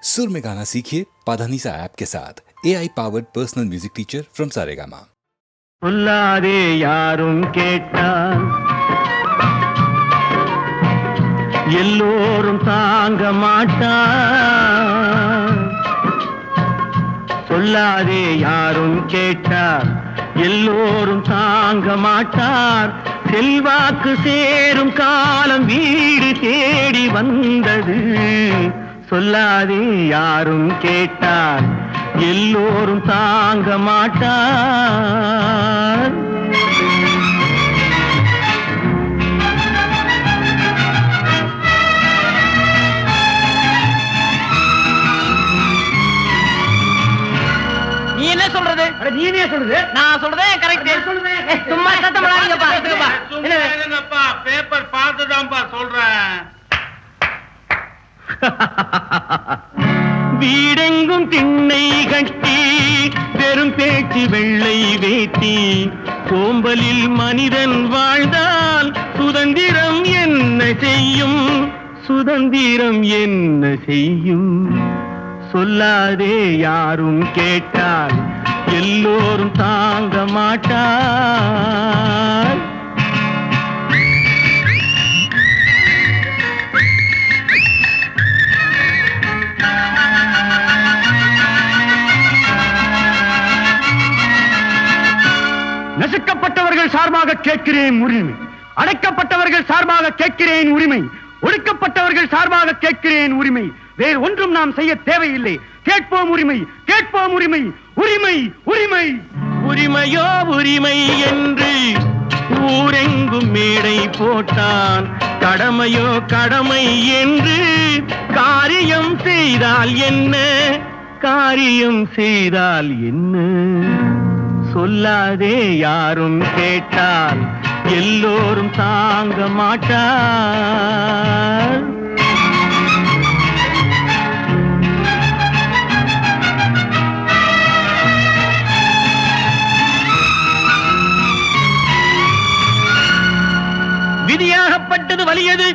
सुर में गाना सीखिए पाधानीसा ऐप के साथ AI powered personal music teacher from Saregama. சொல்லாதே யாரும் கேட்டால் எல்லோரும் தாங்க மாட்டார். சொல்லாதே யாரும் கேட்டால் எல்லோரும் தாங்க மாட்டார். செல்வாக்கு சேரும் காலம் வீடு தேடி வந்தது. சொல்லாதே யாரும் கேட்டால் எல்லோரும் தாங்க மாட்டார். நீ என்ன சொல்றது? நீ என்ன சொல்றது? நான் சொல்றதே கரெக்ட். சும்மா சத்தம் போடாதீங்கப்பா. பேப்பர் பார்த்துதான்ப்பா சொல்றேன். வீடெங்கும் திண்ணை கட்டி பெரும் பேச்சு வெள்ளை வேட்டி சோம்பலில் மனிதன் வாழ்ந்தால் சுதந்திரம் என்ன செய்யும்? சுதந்திரம் என்ன செய்யும்? சொல்லாதே யாரும் கேட்டால் எல்லோரும் தாங்க மாட்டார். நசுக்கப்பட்டவர்கள் சார்பாக கேட்கிறேன் உரிமை. அடைக்கப்பட்டவர்கள் சார்பாக கேட்கிறேன் உரிமை. ஒடுக்கப்பட்டவர்கள் சார்பாக கேட்கிறேன் உரிமை. வேறு ஒன்றும் நாம் செய்ய தேவையில்லை. கேட்போம் உரிமை, கேட்போம் உரிமை. உரிமை, உரிமை. உரிமையோ உரிமை என்று ஊரெங்கும் மேடை போட்டான். கடமையோ கடமை என்று காரியம் செய்தால் என்ன? காரியம் செய்தால் என்ன? சொல்லாதே யாரும் கேட்டால் எல்லோரும் தாங்க மாட்டார். விதியாகப்பட்டது வலியது,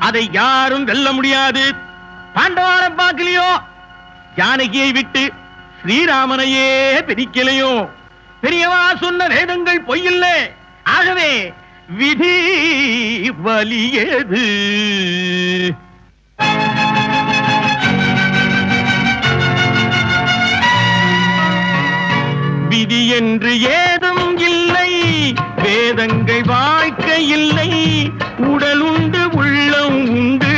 அதை யாரும் வெல்ல முடியாது. பாண்டவாரம் பார்க்கலையோ, ஜானகியை விட்டு ஸ்ரீராமனையே பிரிக்கலையோ. பெரியவா சொன்ன வேதங்கள் பொய்யில்லை. ஆகவே விதி வலியது. விதி என்று ஏதும் இல்லை, வேதங்கள் வாழ்க்கை இல்லை. உடல் உண்டு உள்ளம் உண்டு,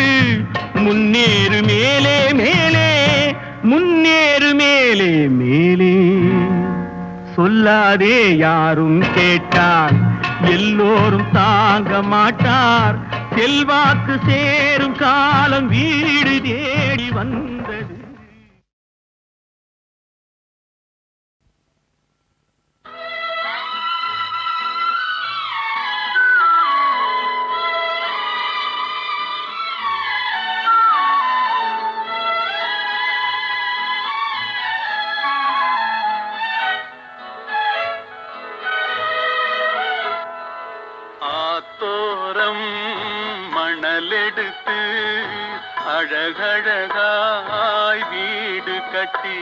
முன்னேறு மேலே மேலே, முன்னேறு மேலே மேலே. சொல்லாதே யாரும் கேட்டால் எல்லோரும் தாங்க மாட்டார். செல்வாக்கு சேரும் காலம் வீடு தேடி வந்தது. ஆத்தோரம் மணலெடுத்து அழகழகாய் வீடு கட்டி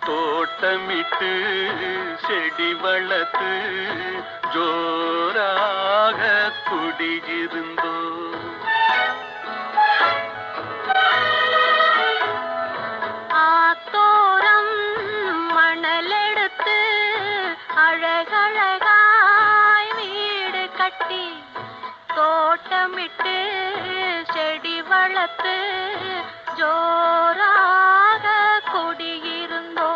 தோட்டமிட்டு செடி வளர்த்து ஜோராக குடியிருந்தோ. ஆத்தோரம் மணலெடுத்து அழகழகாய் வீடு கட்டி தோட்டமிட்டு செடி வளர்த்து ஜோராக குடியிருந்தோ.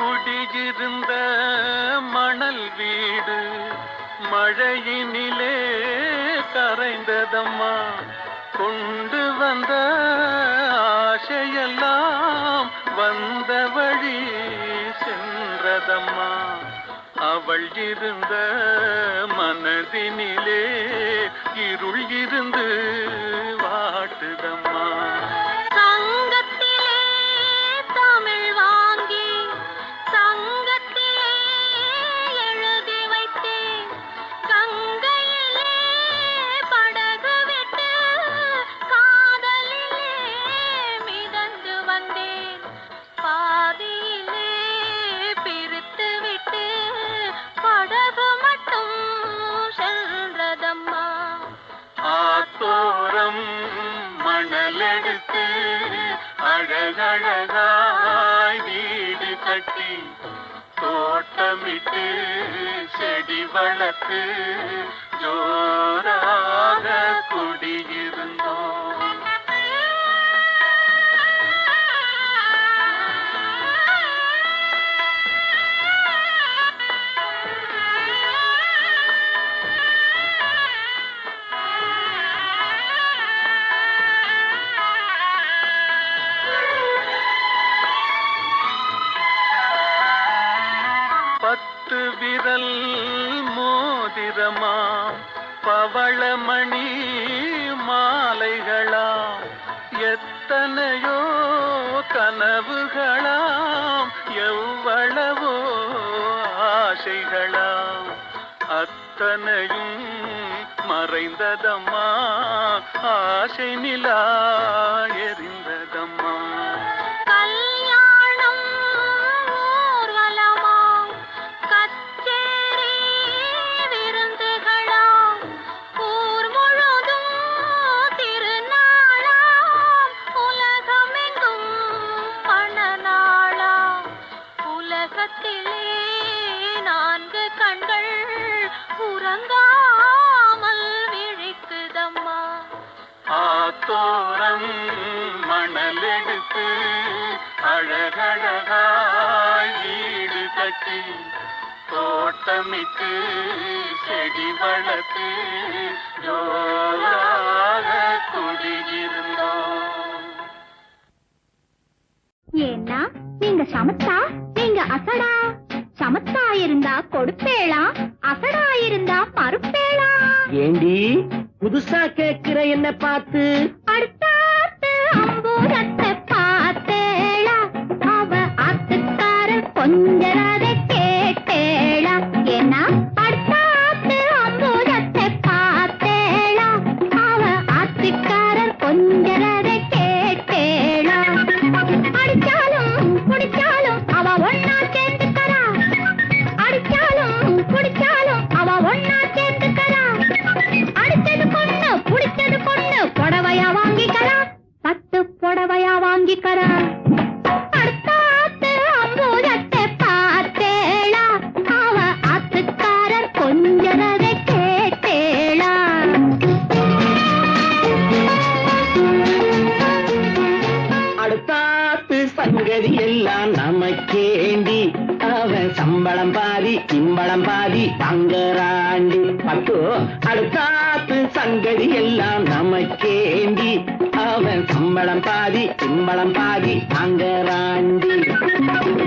குடியிருந்த மணல் வீடு மழையினிலே கரைந்ததம்மா. கொண்டு வந்த ஆசையெல்லாம் வந்த வழி சென்றதம்மா. அவள் இருந்த மனதினிலே இருள் இருந்து வாட்டுதம்மா. சங்கத்திலே தமிழ் வாங்கி சங்கத்திலே எழுதி வைத்தேன். கங்கையிலே படகு விட்டு காதலிலே மிதந்து வந்தேன். பாதியிலே பிரித்து விட்டு படகு மட்டும் சென்றதம்மா. ஆத்தோரம் மணலெடுத்து அழகழகாய் வீடு கட்டி தோட்டமிட்டு செடி வளர்த்து ஜோராக குடியிருந்தோம். பத்து விரல் மோதிரமாம் பவளமணி மாலைகளாம் எத்தனையோ கனவுகளாம் எவ்வளவோ ஆசைகளாம் அத்தனையும் மறைந்ததம்மா. ஆசை நிலா எரிந்ததம்மா. கல்யாணம் ஊர்வலமாம் கச்சேரி விருந்துகளாம் ஊர் முழுதும் திருநாளாம் உலகமெங்கும் பணநாளாம். உலகத்திலே 4 கண்கள் உறங்காமல் விழிக்குதம்மா. ஆத்தோரம் மணலெடுத்து அழகழகாய் வீடு கட்டி தோட்டமிட்டு செடி வளர்த்து ஜோராக குடியிருந்தோம். ஏன்னா நீங்க சமத்தா நீங்க அசடா. சமத்தா இருந்தா கொடுப்பேளா, அசடா இருந்தா மறுப்பேளா. ஏண்டி புதுசா கேக்குற என்ன பார்த்து? அடுத்தாத்து அம்பூரத்தை பார்த்தேளா, அவ ஆத்துக்கார கொஞ்சரத கேட்டேளா. ஏன்னா அடுத்தாத்து அம்பூரத்தை பார்த்தேளா, அவ ஆத்துக்காரர் கொஞ்சரத கேட்டேளா. அடிச்சாலும் குடிச்சாலும் அவ ஒன்னா சேர்ந்துக்கறா. அடிச்சாலும் குடிச்சாலும் அவ ஒன்னா சேர்ந்துக்கறா. அடிச்சது பொண்ணு புடிச்சது பொண்ணு புடவையா வாங்கிக்கறா. 10 புடவையா வாங்கிக்கறா. அடுத்தாத்து அம்பூரத்தை பார்த்தேளா, அவ ஆத்துக்காரர் கொஞ்சரத கேட்டேளா. அடுத்தாத்து சங்கதி எல்லாம் நமக்கேண்டி. அவன் சம்பளம் பாதி சிம்பளம் பாதி வாங்கறாண்டி. பட்டு அடுத்தாத்து சங்கதி எல்லாம் நமக்கேண்டி. அவன் சம்பளம் பாதி சிம்பளம் பாதி வாங்கறாண்டி.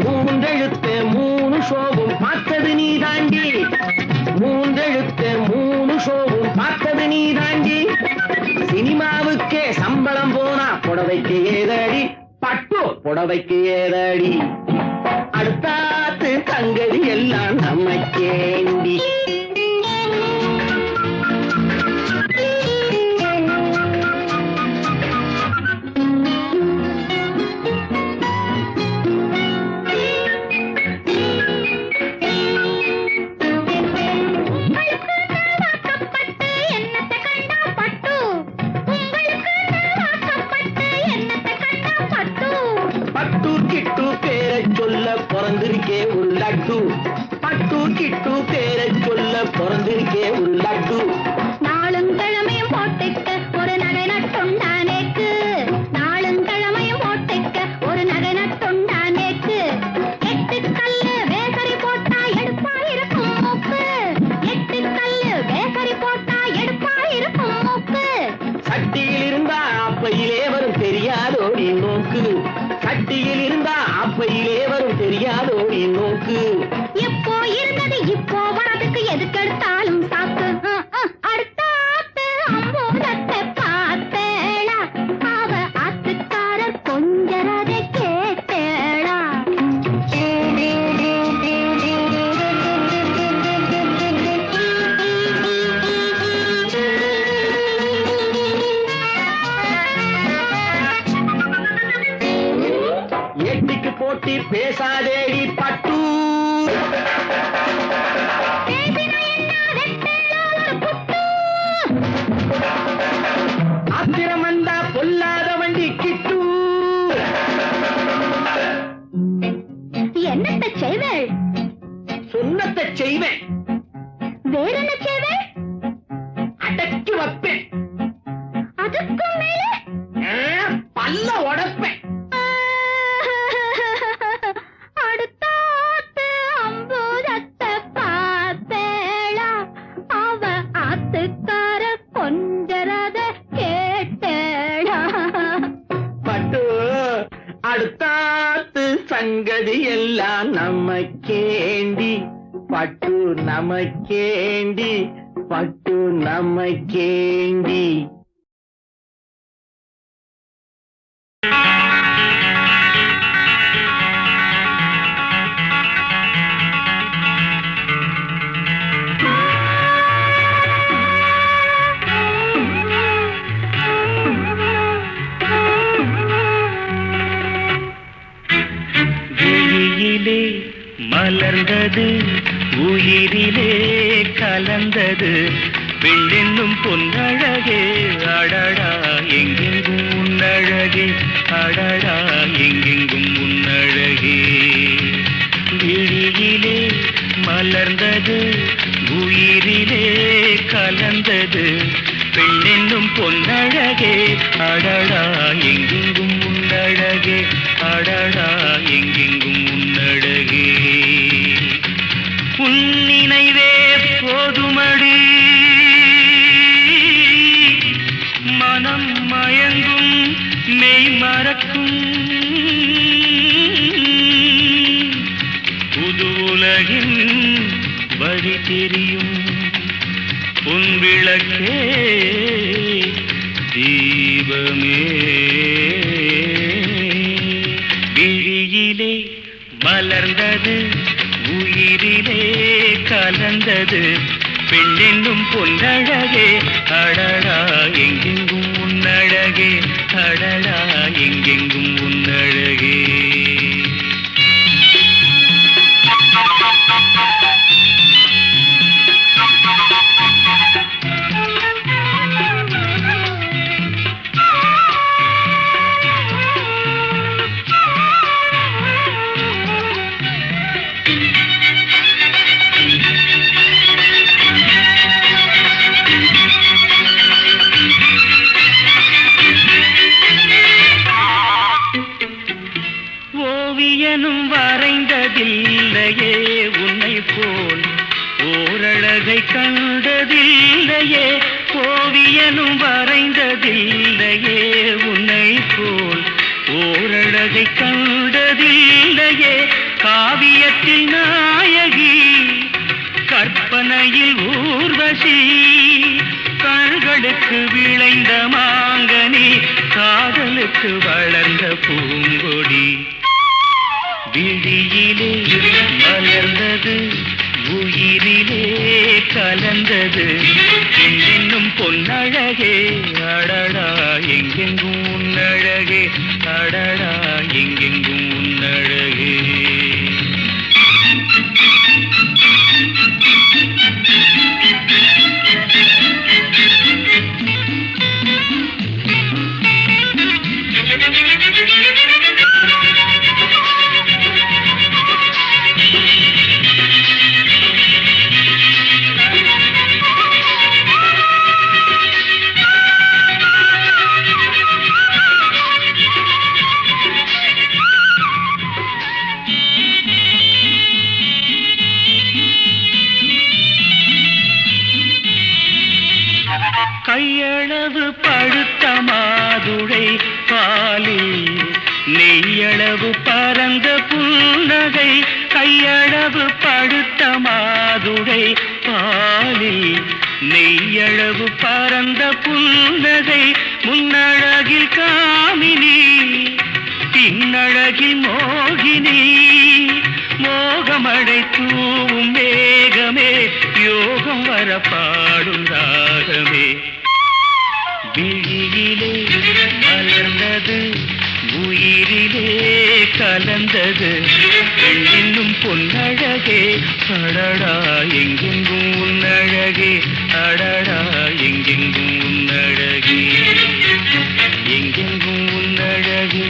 3 எழுத்து 3 ஷோவும் பார்த்தது நீ தாண்டி. 3 எழுத்து 3 ஷோவும் பார்த்தது நீ தாண்டி. சினிமாவுக்கே சம்பளம் போனா புடவைக்கு ஏதடி. பட்டு புடவைக்கு ஏதடி. அடுத்தாத்து சங்கதி எல்லாம் நமக்கேண்டி. பிறந்திருக்கே ஒரு லட்டு. பட்டு கிட்டு பேரை சொல்ல பிறந்திருக்கே ஒரு லட்டு. நாளும் கிழமையும் போட்டுக்க ஒரு நகை நட்டுண்டானேக்கு. நாளும் கிழமையும் போட்டுக்க ஒரு நகை நட்டுண்டானேக்கு. 8 கல்லு வேசரி போட்டா எடுப்பா இருக்கும் மூக்கு. 8 கல்லு வேசரி போட்டா எடுப்பா இருக்கும் மூக்கு. சட்டியில் இருந்தா அப்பையிலே வரும் தெரியாதோடி நோக்கு. சட்டியில் இருந்தா அப்பையிலே வரும் தெரியாதோடி நோக்கு. எப்போ இருந்தது இப்ப ஆத்துக்கார கொஞ்சரத கேட்டேடா. பட்டு அடுத்தாத்து சங்கதி எல்லாம் நமக்கேண்டி, பட்டு நமக்கேண்டி, பட்டு நமக்கேண்டி. விழியிலே மலர்ந்தது, உயிரிலே கலந்தது, வெள்ளென்னும் பொன்னழகே, அடடா எங்கெங்கும் உன்னழகே, அடடா எங்கெங்கும் உன்னழகே. விழியிலே மலர்ந்தது, உயிரிலே கலந்தது, பெண்ணென்னும் பொன்னழகே, அடடா எங்கெங்கும் உன்னழகே, அடடா எங்கெங்கும் உன்னழகே. உன் நினைவே போதுமடி, மனம் மயங்கும் மெய் மறக்கும், புது உலகின் வழி தெரியும், உன் விளக்கே தீபமே. விழியிலே மலர்ந்தது, உயிரிலே கலந்தது, பெண்ணென்னும் பொன்னழகே, அடடா எங்கெங்கும் உன்னழகே, அடடா எங்கெங்கும் உன்னழகே. ஓவியனும் வரைந்ததில்லையே உன்னை போல் ஓரழகை கண்டதில்லையே, ஓவியனும் வரைந்ததில்லையே உன்னை போல் ஓரழகை கண்டதில்லையே. காவியத்தில் நாயகி, கற்பனையில் ஊர்வசி, கண்களுக்கு விளைந்த மாங்கனி, காதலுக்கு வளர்ந்த பூங்கொடி. விழியிலே மலர்ந்தது, உயிரிலே கலந்தது, பெண்ணென்னும் பொன்னழகே, அடடா எங்கெங்கும் உன்னழகே, அடடா எங்கெங்கும் உன்னழகே. கையளவு பழுத்த மாதுளை பாலில் நெய்யளவு பரந்த புன்னகை, கையளவு பழுத்த மாதுளை பாலில் நெய்யளவு பரந்த புன்னகை, முன்னழகில் காமினி, பின்னழகில் மோகினி, மோகமடை தூவும் மேகமே, யோகம் வர பாடும் ராகமே. விழியிலே மலர்ந்தது, உயிரிலே கலந்தது, பெண்ணின்னும் பொன்னழகே, அடடா எங்கெங்கும் உன்னழகே, அடடா எங்கெங்கும் உன்னழகே, எங்கெங்கும் உன்னழகே.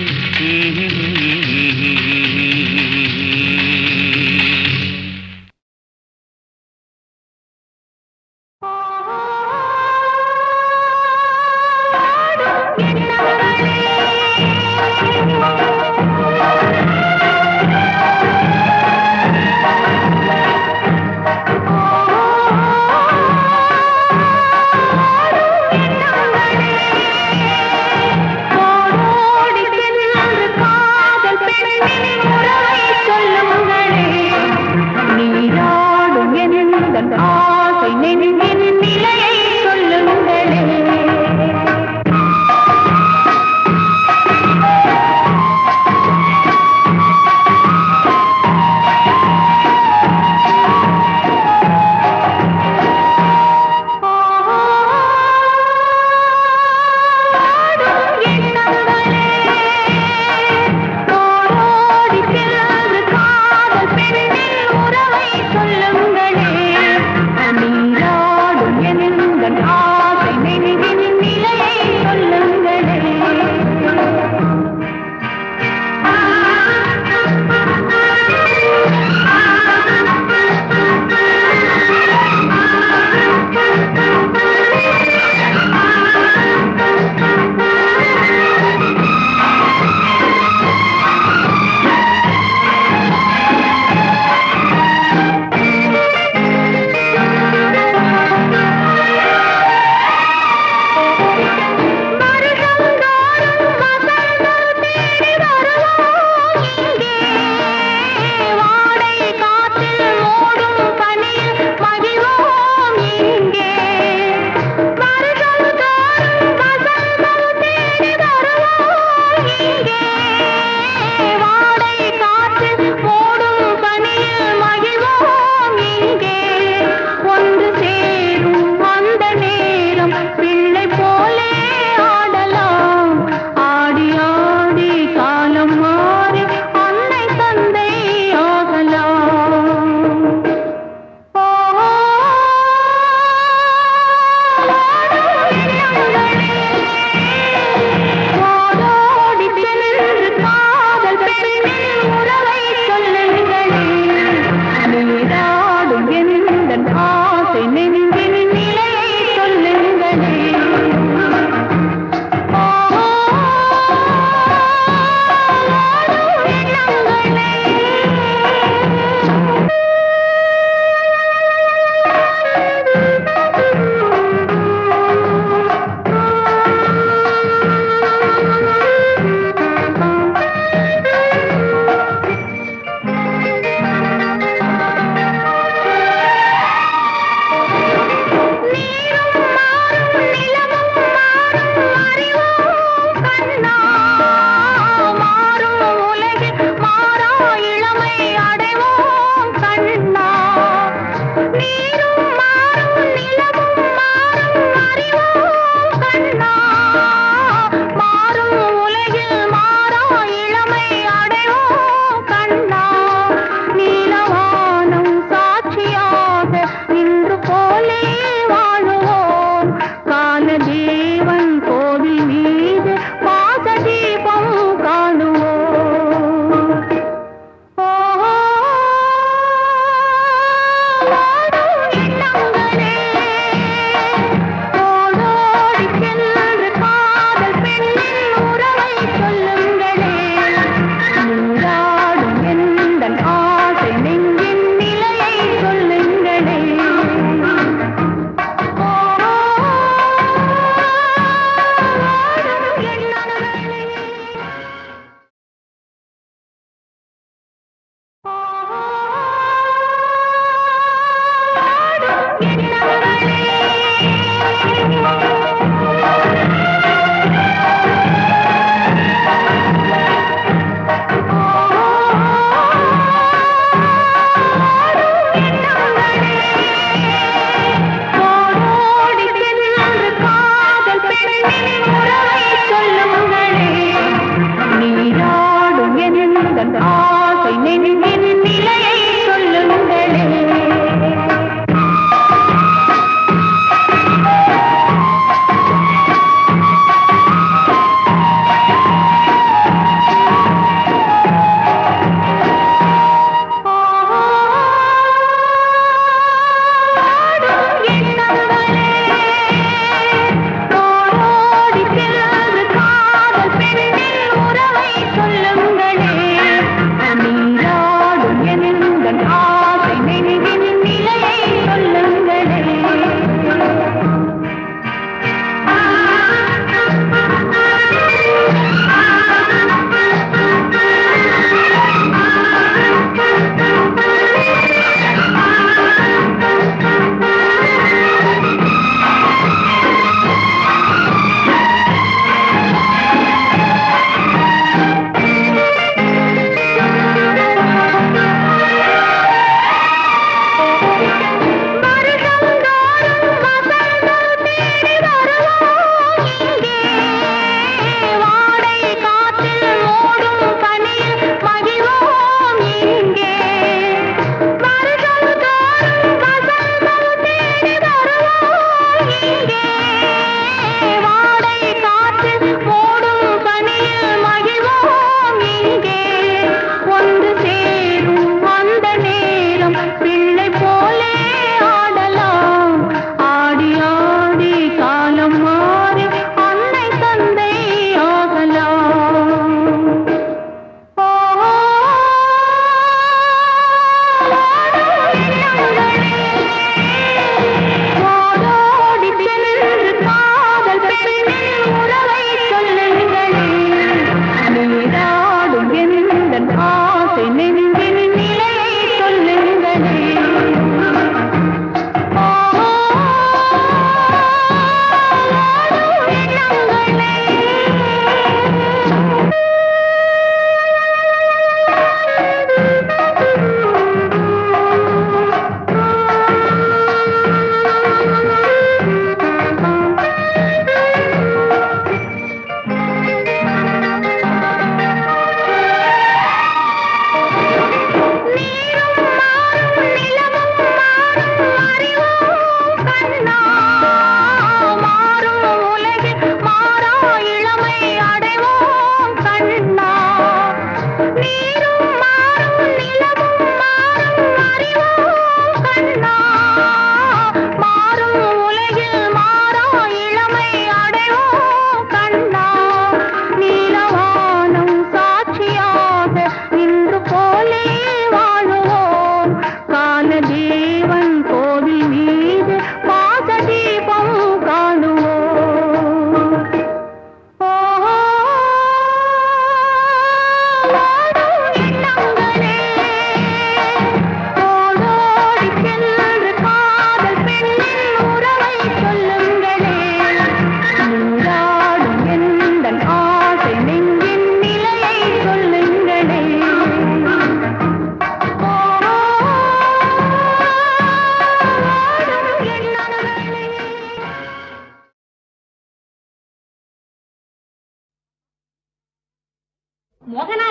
மோகனா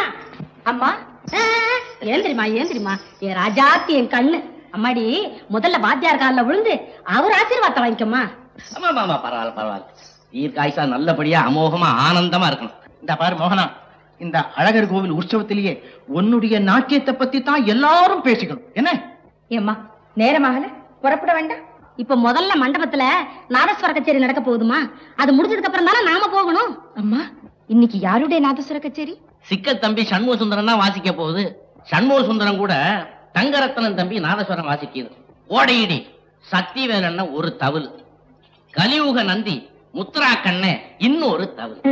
அம்மா ஏன் தெரியுமா என் ராஜாத்தி என் கண்ணு அம்மாடி முதல்ல வாத்தியார் காலில் விழுந்து அவர் ஆசீர்வாதத்தை வாங்கிக்கம்மா. ஆமா பரவாயில்ல தீர்க்காயுசா நல்லபடியா அமோகமா ஆனந்தமா இருக்கணும். இந்த பாரு மோகனா, இந்த அழகர் கோவில் உற்சவத்திலேயே உன்னுடைய நாட்டியத்தை பத்தி தான் எல்லாரும் பேசிக்கணும். என்ன ஏம்மா நேரமாகல புறப்பட வேண்டாம்? இப்ப முதல்ல மண்டபத்துல நாதஸ்வர கச்சேரி நடக்க போகுதுமா, அது முடிஞ்சதுக்கு அப்புறம் தானே நாம போகணும். அம்மா இன்னைக்கு யாருடைய நாதஸ்வர கச்சேரி? சிக்க தம்பி சண்முக சுந்தரம் தான் வாசிக்க போகுது. சண்முக சுந்தரம் கூட தங்கரத்னன் தம்பி நாதஸ்வரம் வாசிக்குது. ஓடையிடி சக்திவேலன்ன ஒரு தவில், கலியுக நந்தி முத்ராக்கண்ண இன்னொரு தவில்.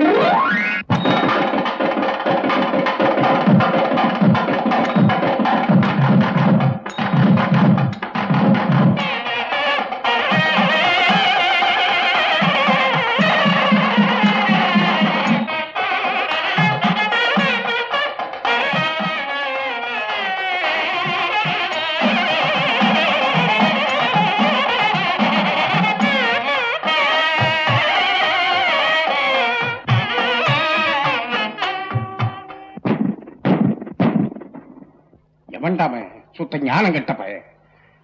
எவன்டாம சுத்த ஞானம் கெட்ட பய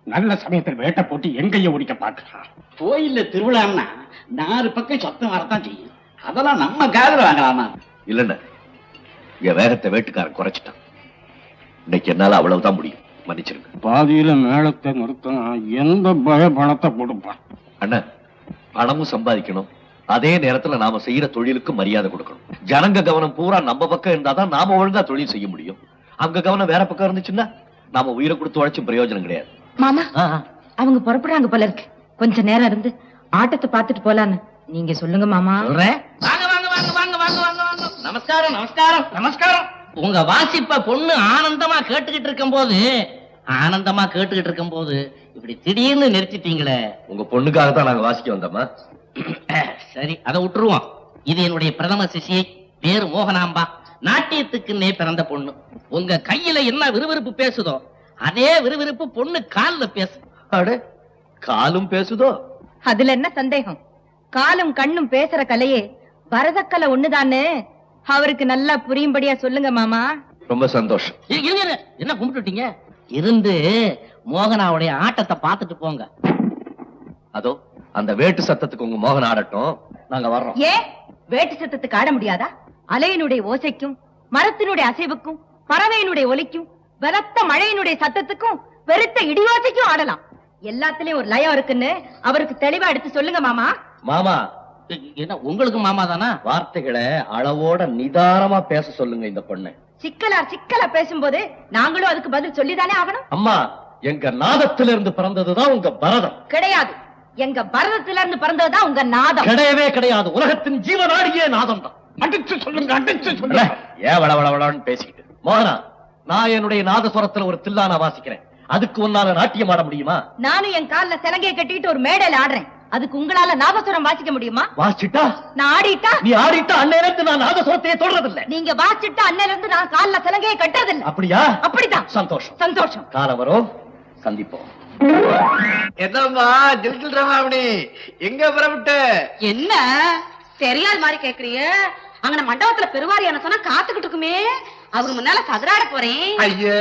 நல்ல சமயத்தில் வேட்டை போட்டு எங்கைய ஓடிக்க பாக்குறான். கோயில்ல திருவிழான்னா 4 பக்கம் சத்தம் வரத்தான் செய்யும். அதெல்லாம் நம்ம காதுல வாங்கலாமா? இல்லண்ண, என் வேகத்தை வேட்டுக்காரன் குறைச்சிட்டான். இன்னைக்கு என்னால அவ்வளவுதான் முடியும், மன்னிச்சிருங்க. பாதியில மேளத்தை நிறுத்தம் எந்த பய பணத்தை கொடுப்பான். அண்ணன், பணமும் சம்பாதிக்கணும், அதே நேரத்துல நாம செய்யற தொழிலுக்கு மரியாதை கொடுக்கணும். ஜனங்க கவனம் பூரா நம்ம பக்கம் இருந்தாதான் நாம ஒழுங்கா தொழில் செய்ய முடியும். அங்க கவனம் வேற பக்கம் இருந்துச்சுன்னா நாம உயிரை கொடுத்து உழைச்சும் பிரயோஜனம் கிடையாது. மாமா அவங்க புறப்படுறாங்க போல இருக்கு, கொஞ்ச நேரம் இருந்து ஆட்டத்தை பார்த்துட்டு போலான்னு நீங்க சொல்லுங்க மாமா. நமஸ்காரம். உங்க வாசிப்ப பொண்ணு ஆனந்தமா கேட்டுக்கிட்டு இருக்கும் போது இப்படி திடீர்னு நிறுத்திட்டீங்களே. உங்க பொண்ணுக்காக தான் நாங்க வாசிக்க வந்தோமா? சரி, அதை விட்டுருவோம். இது என்னுடைய பிரதம சிஷியை, பேரு மோகனாம்பா. நாட்டியத்துக்குன்னே பிறந்த பொண்ணு. உங்க கையில என்ன விறுவிறுப்பு பேசுதோ அதே விறுவிறுப்பு பொண்ணு கால்ல பேசு. காலும் பேசுதோ? அதுல என்ன சந்தேகம்? காலும் கண்ணும் பேசுற கலையே பரதக்கலை ஒண்ணுதானே அவருக்கு நல்லா புரியும்படியா சொல்லுங்க மாமா. ரொம்ப சந்தோஷம். என்ன கும்பிட்டுட்டீங்க? இருந்து மோகனாவுடைய ஆட்டத்தை பார்த்துட்டு போங்க. அதோ அந்த வேட்டு சத்தத்துக்கு உங்க மோகன் ஆடட்டும், நாங்க வர்றோம். ஏன் வேட்டு சத்தத்துக்கு ஆட முடியாதா? அலையினுடைய ஓசைக்கும், மரத்தினுடைய அசைவுக்கும், பறவையினுடைய ஒலிக்கும், பலத்த மழையினுடைய சத்தத்துக்கும், பெருத்த இடியோசைக்கும் ஆடலாம். எல்லாத்துலயும் ஒரு லயம் இருக்குன்னு அவருக்கு தெளிவா எடுத்து சொல்லுங்க மாமா. மாமா என்ன உங்களுக்கு மாமா தானா? வார்த்தைகளை அளவோட நிதானமா பேச சொல்லுங்க இந்த பொண்ணு. சிக்கலா பேசும்போது நாங்களும் அதுக்கு பதில் சொல்லிதானே ஆகணும். அம்மா, எங்க நாதத்திலிருந்து இருந்து பிறந்ததுதான் உங்க பரதம். கிடையாது, எங்க பரதத்தில இருந்து பிறந்ததுதான் உங்க நாதம். கிடையவே கிடையாது. உலகத்தின் ஜீவனாடியே நாதம் தான். அடிச்சு சொல்லுங்க. ஏன் வளவளவளன்னு பேசிக்கிட்டு? மோகனா, நான் என்னுடைய நாதஸ்வரத்துல ஒரு தில்லானா வாசிக்கிறேன், அதுக்கு உன்னால நாட்டியம் ஆட முடியுமா? நானும் என் கால்ல சிலங்கையை கட்டிட்டு ஒரு மேடையில ஆடுறேன், அதுக்கு உங்களால நாதஸ்வரம் வாசிக்க முடியுமா? வாசிட்டா? நான் ஆடிட்டா? நீ ஆடிட்டா அன்னையிலிருந்து நான் நாதஸ்வரத்தையே தொடறதில்லை. நீங்க வாசிட்டா அன்னையில இருந்து நான் கால்ல சிலங்கையை கட்டுறதில்லை. அப்படியா? அப்படிதான். சந்தோஷம். காலம் வரும், சந்திப்போம். என்னம்மா ஜில்ஜில் ரமாமணி, எங்க புறப்பட்டு? என்ன தெரியாத மாதிரி கேக்குறீங்க? அங்க மண்டபத்துல பெருவாரியான சொன்னா காத்துக்கிட்டு இருக்குமே, அவங்க முன்னால சதுராட போறேன். ஐயே,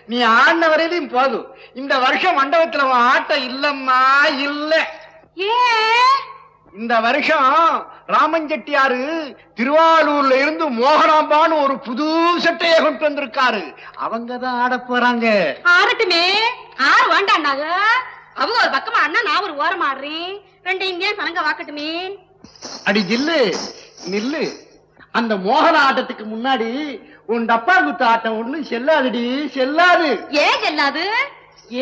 நீ ஆடின வரையிலும் போதும். இந்த வருஷம் மண்டபத்துல ஆட்டம் இல்லம்மா, இல்ல. ஏன்? இந்த வருஷம் ராமஞ்செட்டியாரு திருவாரூர்ல இருந்து மோகனாம்பான்னு ஒரு புது சட்டையை கொண்டு வந்திருக்காரு. அவங்கதான் ஆட போறாங்க. ஆடட்டுமே, ஆறு வேண்டாண்டாங்க. அவங்க ஒரு பக்கமா அண்ணா, நான் ஒரு ஓரம் ஆடுறேன். ரெண்டு இங்கே சனங்க வாக்கட்டுமே. அடி ஜில்லு நில்லு. அந்த மோகன ஆட்டத்துக்கு முன்னாடி உன் டப்பாங்குத்து ஆட்டம் ஒண்ணும் செல்லாதுடி, செல்லாது. ஏன் செல்லாது?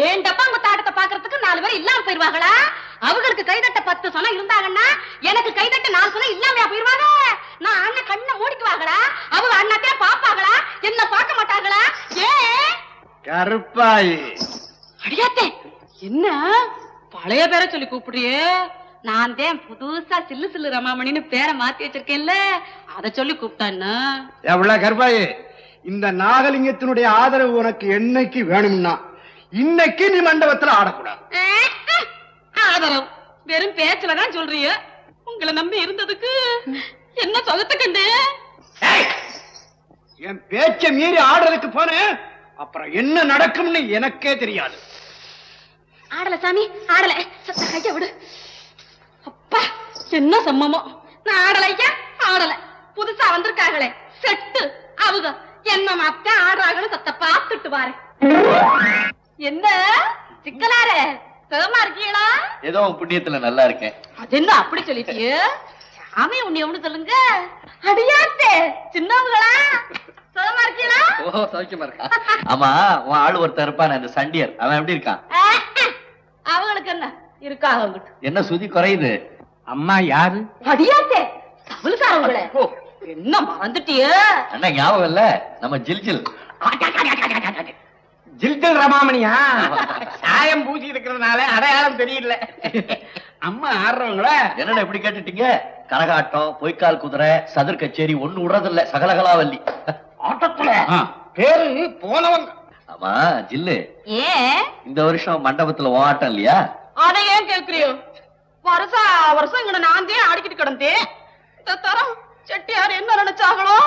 ஏன் டப்பாங்குத்து ஆட்டத்தை பாக்குறதுக்கு 4 பேர் இல்லாம போயிருவாங்களா? அவங்களுக்கு கைதட்ட 10 சொன்ன இருந்தாங்கன்னா எனக்கு கைதட்ட 4 சொன்ன இல்லாமையா போயிருவாங்க? நான் அண்ணன் கண்ணை மூடிக்குவாங்களா? அவங்க அண்ணாத்தையே பாப்பாங்களா? என்ன பார்க்க மாட்டாங்களா? ஏன் கருப்பாயி? அடியாத்தே, என்ன பழைய பேரை சொல்லி கூப்பிடுறியே? நான் தான் புதுசா சில்லு சில்லு ரமாமணின்னு பேரை மாத்தி வச்சிருக்கேன்ல, அத சொல்லி கூப்பிட்டான்னு. எவ்வளவு கருப்பாயி, இந்த நாகலிங்கத்தினுடைய ஆதரவு உனக்கு என்னைக்கு வேணும்னா இன்னைக்கு நீ மண்டபத்துல ஆடக்கூடாது. ஆதரவு வெறும் பேச்சுலதான் சொல்றீங்க. உங்களை நம்பி இருந்ததுக்கு என்ன சொகத்தை கண்டு? என் பேச்ச மீறி ஆடுறதுக்கு போனேன், அப்புறம் என்ன நடக்கும்னு எனக்கே தெரியாது. ஆடல சாமி ஆடல, கைய விடு. அப்பா என்ன சம்மமோ, நான் ஆடல ஐயா ஆடல. புதுசா வந்திருக்காங்களே செட்டு அவங்க என்ன மாத்த ஆடுறாங்கன்னு சத்த பாத்துட்டு வாரு. என்ன சிக்கலாரே, சுகமா இருக்கீங்களா? ஏதோ உன் புண்ணியத்துல நல்லா இருக்கேன். அது என்ன அப்படி சொல்லிட்டியே? சாமி உன்னை ஒண்ணு சொல்லுங்க. அடியாத்தே சின்னவங்களா, சுகமா இருக்கீங்களா? ஓ சௌக்கியமா இருக்கா? ஆமா, உன் ஆளு ஒருத்தர் இருப்பான் அந்த சண்டியர், அவன் எப்படி இருக்கான்? அவங்களுக்கு என்ன இருக்காங்க அவங்கிட்ட. என்ன சுதி குறையுது? அம்மா யாரு? அடியாத்தே தவளுக்காரவங்களே, என்ன மறந்துட்டியே? அண்ணா ஞாபகம் இல்ல, நம்ம ஜில்ஜில். ஜில்ஜில் ரமாமணியா? சாயம் பூசி இருக்கிறதுனால அடையாளம் தெரியல. அம்மா ஆடுறவங்கள என்னடா இப்படி கேட்டுட்டீங்க? கரகாட்டம், பொய்க்கால் குதிரை, சதுர் கச்சேரி ஒண்ணு விடுறதில்ல, சகலகலாவல்லி. ஆட்டத்துல பேரு போனவங்க. ஆமா ஜில்லு, ஏன் இந்த வருஷம் மண்டபத்துல உன் ஆட்டம் இல்லையா? அதை ஏன் கேக்குறியோ? வருஷா வருஷம் இங்க நான் தான் ஆடிக்கிட்டு கிடந்தேன். இந்த தரம் செட்டியார் என்ன நினைச்சாங்களோ,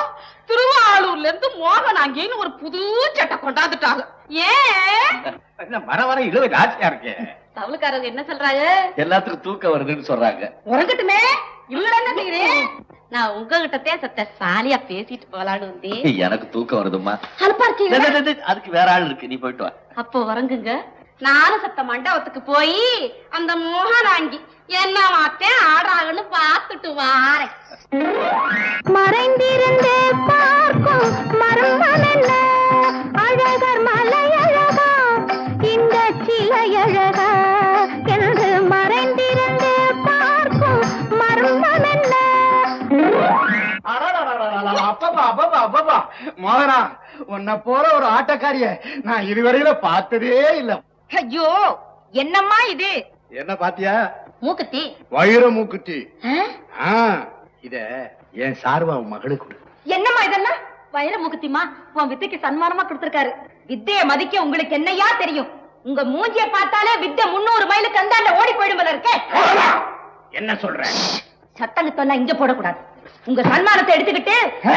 திருவாரூர்ல இருந்து மோகனாங்கின்னு ஒரு புது சட்டை கொண்டாந்துட்டாங்க. ஏன் வர வர இழுவ ஜாஸ்தியா இருக்கு. தவளுக்காரங்க என்ன சொல்றாங்க? எல்லாத்துக்கும் தூக்கம் வருதுன்னு சொல்றாங்க. உறங்கட்டுமே, இல்ல என்ன செய்யறேன்? நான் உங்ககிட்டத்தே சத்த சாலியா பேசிட்டு போலான்னு வந்தேன். எனக்கு தூக்கம் வருதும்மா. அலுப்பா இருக்கீங்க? அதுக்கு வேற ஆள் இருக்கு, நீ போயிட்டு வா. அப்போ உறங்குங்க. நானும் சத்த மண்டபத்துக்கு போய் அந்த மோகனாங்கி என்ன மாத்தேன் ஆடுறாங்கன்னு பாத்துட்டு வாரேன். மறைந்திருந்து பார்க்கும் மர்மம் என்ன, அழகர் மலை அழகா இந்த சிலை அழகா என்று மறைந்திருந்து பார்க்கும் மர்மம் என்ன. அப்பப்பா மோகனா, உன்னை போல ஒரு ஆட்டக்காரிய நான் இதுவரையில பார்த்ததே இல்ல. ஐயோ என்னம்மா இது? என்ன பாத்தியா? மூக்குத்தி. வைர மூக்குத்தி. இத என் சார்பா உன் மகளுக்கு கொடு. என்னம்மா இதெல்லாம்? வைர மூக்குத்திமா உன் வித்தைக்கு சன்மானமா கொடுத்திருக்காரு. வித்தைய மதிக்க உங்களுக்கு என்னையா தெரியும்? உங்க மூஞ்சிய பார்த்தாலே வித்தை 300 மைலுக்கு அந்தாண்ட ஓடி போயிடும் போல இருக்கே. என்ன சொல்ற? சத்தங்கத்தெல்லாம் இங்க போடக்கூடாது. உங்க சன்மானத்தை எடுத்துக்கிட்டு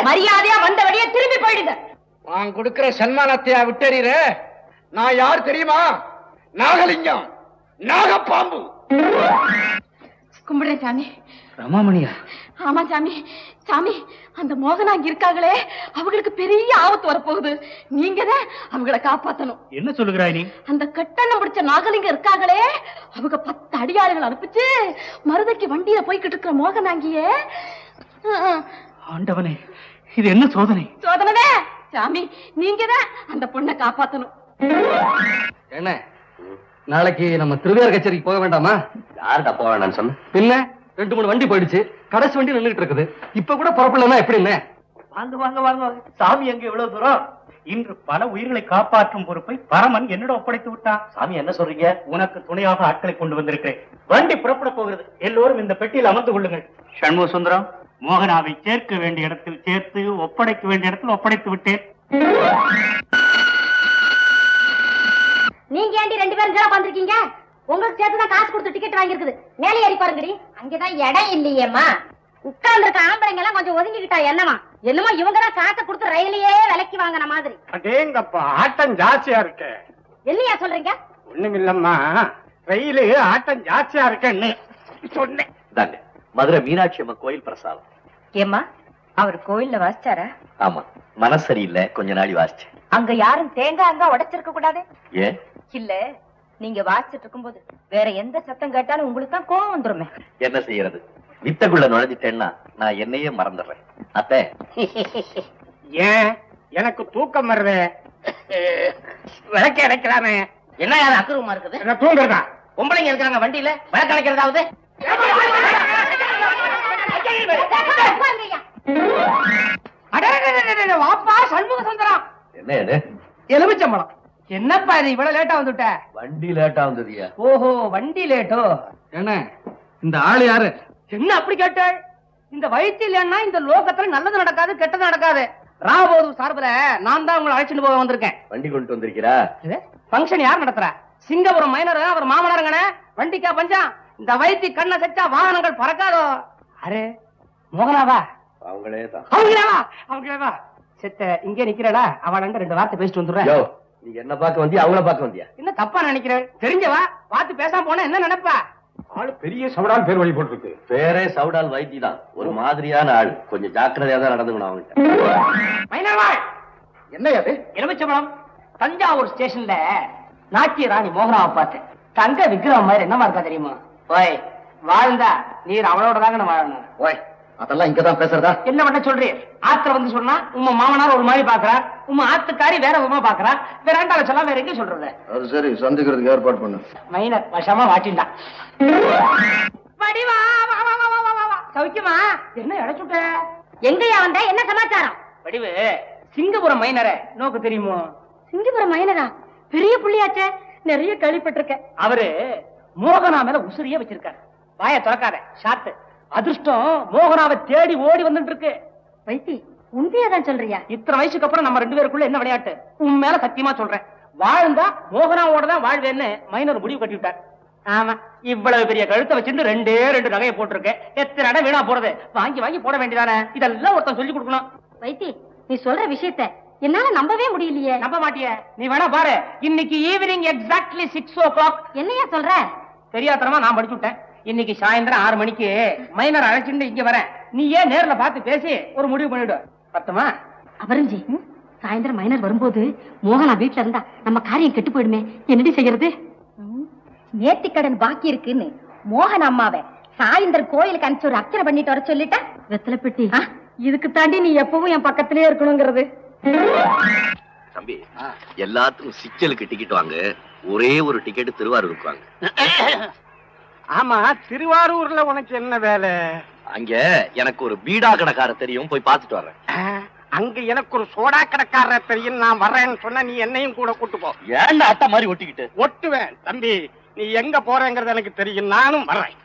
மரியாதையா வந்தபடியே திரும்பி போயிடுங்க. நான் கொடுக்கிற சன்மானத்தையா விட்டறீர? நான் யார் தெரியுமா? நாகலிங்கம், நாகப்பாம்பு. கும்பிடுறேன் சாமி. ரமாமணியா? ஆமா சாமி. சாமி, அந்த மோகனாங்க இருக்காங்களே, அவங்களுக்கு பெரிய ஆபத்து வரப்போகுது. நீங்க தான் அவங்கள காப்பாத்தணும். என்ன சொல்லுகிறாய் நீ? அந்த கட்டணம் பிடிச்ச நாகலிங்கம் இருக்காங்களே, அவங்க 10 அடியாளுகள் அனுப்பிச்சு மருதைக்கு வண்டியில போய்கிட்டு இருக்கிற மோகனாங்கிய. ஆண்டவனே, இது என்ன சோதனை? சோதனை சாமி, நீங்க தான் அந்த பொண்ணை காப்பாத்தணும். என்ன நாளைக்கு நம்ம திருவையார் கச்சேரிக்கு போக வேண்டாமா? யாருடா போக வேண்டாம்னு சொன்ன? பின்ன 2-3 வண்டி போயிடுச்சு, கடைசி வண்டி நின்றுட்டு இருக்குது. இப்ப கூட புறப்படலன்னா எப்படி? என்ன வாங்க வாங்க வாங்க. சாமி எங்க இவ்வளவு தூரம்? இன்று பல உயிர்களை காப்பாற்றும் பொறுப்பை பரமன் என்னிடம் ஒப்படைத்து விட்டான். சாமி என்ன சொல்றீங்க? உனக்கு துணையாக ஆட்களை கொண்டு வந்திருக்கிறேன். வண்டி புறப்பட போகிறது. எல்லோரும் இந்த பெட்டியில் அமர்ந்து கொள்ளுங்கள். சண்முக சுந்தரம், மோகனாவை சேர்க்க வேண்டிய இடத்தில் சேர்த்து, ஒப்படைக்க வேண்டிய இடத்தில் ஒப்படைத்து விட்டேன். நீங்க ஏண்டி 2 பேரும் ஜெரா வந்திருக்கீங்க? உங்களுக்கு சேர்த்துதான் காசு கொடுத்து டிக்கெட் வாங்கி இருக்குது. மேலே ஏறி பாருங்கடி. அங்கதான் இடம் இல்லையேம்மா. உட்கார்ந்து இருக்க ஆம்பளைங்க எல்லாம் கொஞ்சம் ஒதுங்கிக்கிட்டா என்னமா? என்னமோ இவங்க தான் காசை கொடுத்து ரயிலையே விலைக்கு வாங்கின மாதிரி. அடேங்கப்பா, ஆட்டம் ஜாஸ்தியா இருக்கு. என்னையா சொல்றீங்க? ஒண்ணுமில்லம்மா, ரயிலு ஆட்டம் ஜாஸ்தியா இருக்குன்னு சொன்னேன். தாங்க மதுரை மீனாட்சி அம்மன் கோயில் பிரசாதம். ஏம்மா, அவர் கோயில்ல வாசிச்சாரா? ஆமா, மனசு சரியில்லை, கொஞ்ச நாளி வாசிச்சேன். அங்க யாரும் தேங்காய் அங்க உடைச்சிருக்க கூடாது. ஏன்? இல்ல, நீங்க வாசிச்சுட்டு இருக்கும்போது வேற எந்த சத்தம் கேட்டாலும் உங்களுக்கு தான் கோவம் வந்துருமே. என்ன செய்யறது, வித்தக்குள்ள நுழைஞ்சிட்டேன்னா நான் என்னையே மறந்துடுறேன். அத்தை ஏன் எனக்கு தூக்கம் வருது? விளக்க அடைக்கலாமே. என்ன யாரும் அக்குறமா இருக்குது? என்ன தூங்குறதா? பொம்பளைங்க இருக்காங்க வண்டியில, விளக்கு அடைக்கிறதாவது. வாப்பா சண்முக சுந்தரம். என்ன இது? எலுமிச்சம்பழம். என்னப்பா இது இவ்வளவு லேட்டா வந்துட்ட? வண்டி லேட்டா வந்ததுயா? ஓஹோ, வண்டி லேட்டோ. என்ன இந்த ஆளு யாரு? என்ன அப்படி கேட்ட? இந்த வயிற்றில் என்ன இந்த லோகத்துல நல்லது நடக்காது கெட்டது நடக்காது. ராபோது சார்பில நான் தான் உங்களை அழைச்சிட்டு போக வந்திருக்கேன். வண்டி கொண்டு வந்திருக்கிறா? பங்கன் யார் நடத்துறா? சிங்கபுரம் மைனர் அவர் மாமனாருங்கண்ணே. வண்டிக்கா பஞ்சம்? இந்த வயிற்று கண்ணை செச்சா வாகனங்கள் பறக்காதோ. அரே மோகனாவா? அவங்களே தான். அவங்களேவா? அவங்களேவா? செத்த இங்கே நிக்கிறடா, அவன் 2 வார்த்தை பேசிட்டு வந்துடுறேன். நீ என்ன பார்க்க வந்தியா அவங்கள பார்க்க வந்தியா? என்ன தப்பா நினைக்கிறேன்? தெரிஞ்சவா பார்த்து பேசாம போனா என்ன நினைப்பா? ஆளு பெரிய சவடால் பேர் வழி போட்டுருக்கு. பேரே சவுடால் வைத்தி தான். ஒரு மாதிரியான ஆள். கொஞ்சம் ஜாக்கிரதையா தான் நடந்துக்கணும் அவங்ககிட்ட. மைனர்வாள், என்ன அது? எலுமிச்சம்பழம். தஞ்சாவூர் ஸ்டேஷன்ல நாட்டிய ராணி மோகனாவை பார்த்தேன். தங்க விக்கிரகம் மாதிரி என்னமா இருக்கா தெரியுமா? ஓய், வாழ்ந்தா நீர் அவளோட தாங்க வாழணும். ஓய், அதெல்லாம் இங்கதான் பேசுறதா? என்ன பண்ண சொல்றீர்? ஆத்திர வந்து சொன்னா உங்க மாமனார் ஒரு மாதிரி பாக்குறா, உங்க ஆத்துக்காரி வேற விதமா பாக்குறா, வேற ரெண்டாவது சொல்லலாம், வேற எங்க சொல்றது? அது சரி, சந்திக்கிறதுக்கு ஏற்பாடு பண்ணு. மைனர் வசமா வாட்டிண்டா. வடிவா, வா வா வா வா வா. சௌக்கியமா? என்ன இடைச்சுட்ட? எங்கயா வந்த? என்ன சமாச்சாரம்? வடிவு, சிங்கபுரம் மைனரை நோக்கு தெரியுமோ? சிங்கபுரம் மைனரா? பெரிய புள்ளியாச்சே, நிறைய கேள்விப்பட்டிருக்கேன். அவரு மோகனா மேல உசிரியே வச்சிருக்காரு. வாய திறக்காத, ஷாத்து. அதிர்ஷ்டம் மோகனாவை தேடி ஓடி வந்துட்டு இருக்கு. வைத்தி, உண்மையாதான் சொல்றியா? இத்தனை வயசுக்கு அப்புறம் நம்ம 2 பேருக்குள்ள என்ன விளையாட்டு? உன் மேல சத்தியமா சொல்றேன். வாழ்ந்தா மோகனாவோட தான் வாழ்வேன்னு மைனர் முடிவு கட்டி விட்டார். ஆமா, இவ்வளவு பெரிய கழுத்தை வச்சிருந்து 2 நகையை போட்டிருக்கேன். எத்தனை இடம் வீணா போறது? வாங்கி வாங்கி போட வேண்டியதானே? இதெல்லாம் ஒருத்தன் சொல்லி கொடுக்கணும். வைத்தி, நீ சொல்ற விஷயத்த என்னால நம்பவே முடியலையே. நம்ப மாட்டிய? நீ வேணா பாரு. இன்னைக்கு ஈவினிங் எக்ஸாக்ட்லி 6 o'clock. என்னையா சொல்ற? தெரியாதனமா நான் படிச்சு விட்டேன். இன்னைக்கு சாயந்தரம் 6 மணிக்கு மைனர் அழைச்சிட்டு இங்க வரேன். நீ ஏன் நேர்ல பார்த்து பேசி ஒரு முடிவு பண்ணிடு. பத்துமா? அபரஞ்சி, சாயந்தரம் மைனர் வரும்போது மோகனா வீட்டுல இருந்தா நம்ம காரியம் கெட்டு போயிடுமே. என்னடி செய்யறது? நேர்த்திக்கடன் பாக்கி இருக்குன்னு மோகன் அம்மாவை சாயந்தரம் கோயிலுக்கு அனுப்பிச்சு ஒரு அர்ச்சனை பண்ணிட்டு வர சொல்லிட்டா. வெத்தலை பெட்டி, இதுக்கு தாண்டி நீ எப்பவும் என் பக்கத்திலேயே இருக்கணுங்கிறது. தம்பி, எல்லாத்துக்கும் சிக்கலுக்கு டிக்கெட் வாங்க. ஒரே ஒரு டிக்கெட் திருவாரூருக்கு வாங்க. ஆமா, திருவாரூர்ல உனக்கு என்ன வேலை? அங்க எனக்கு ஒரு பீடா கடைக்கார தெரியும், போய் பார்த்துட்டு வர்றேன். அங்க எனக்கு ஒரு சோடா கடைக்காரர தெரியும், நான் வர்றேன்னு சொன்னா நீ என்னையும் கூட கூட்டு போ. ஏன்டா அட்டை மாதிரி ஒட்டிக்கிட்டு? ஒட்டுவேன் தம்பி, நீ எங்க போறேங்கிறது எனக்கு தெரியும், நானும் வர்றேன்.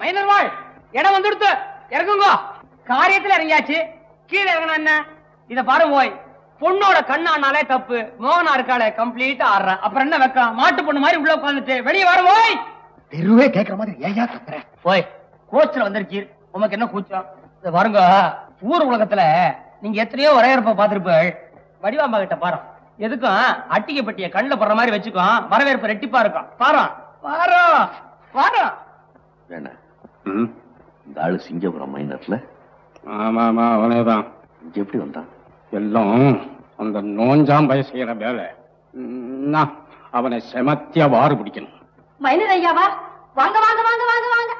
மைனர் வாழ், இடம் வந்துடுத்து, இறங்குங்க. காரியத்துல இறங்கியாச்சு, கீழே இறங்கணும். என்ன இத பாரு போய், பொண்ணோட கண்ணானாலே தப்பு. மோகனா இருக்காளே கம்ப்ளீட்டா ஆடுற, அப்புறம் என்ன வைக்கலாம்? மாட்டு பொண்ணு மாதிரி உள்ள உட்காந்துட்டு வெளியே வர போய். தெருவே கேக்குற மாதிரி ஏயா கத்துற? போய், கோச்சில வந்திருக்கீர், உமக்கு என்ன கூச்சம்? இத பாருங்க, ஊர் உலகத்துல நீங்க எத்தனையோ வரவேற்பை பார்த்திருப்பீள். வடிவாம்பா கிட்ட பாரு, எதுக்கும் அட்டிகை பெட்டிய கண்ணுல போடுற மாதிரி வச்சுக்கோ, வரவேற்பு ரெட்டிப்பா இருக்கும். பாரு பாரு பாரு. வேணா, இந்த ஆளு சிங்கபுரம் மைனர்ல. ஆமா ஆமா, அவனேதான். இங்க எப்படி வந்தான்? எல்லாம் அந்த நோஞ்சாம்பய செய்யற வேலை. அவனை செமத்தியா வாறு பிடிக்கணும். மைனர் ஐயாவா? வாங்க வாங்க வாங்க வாங்க வாங்க.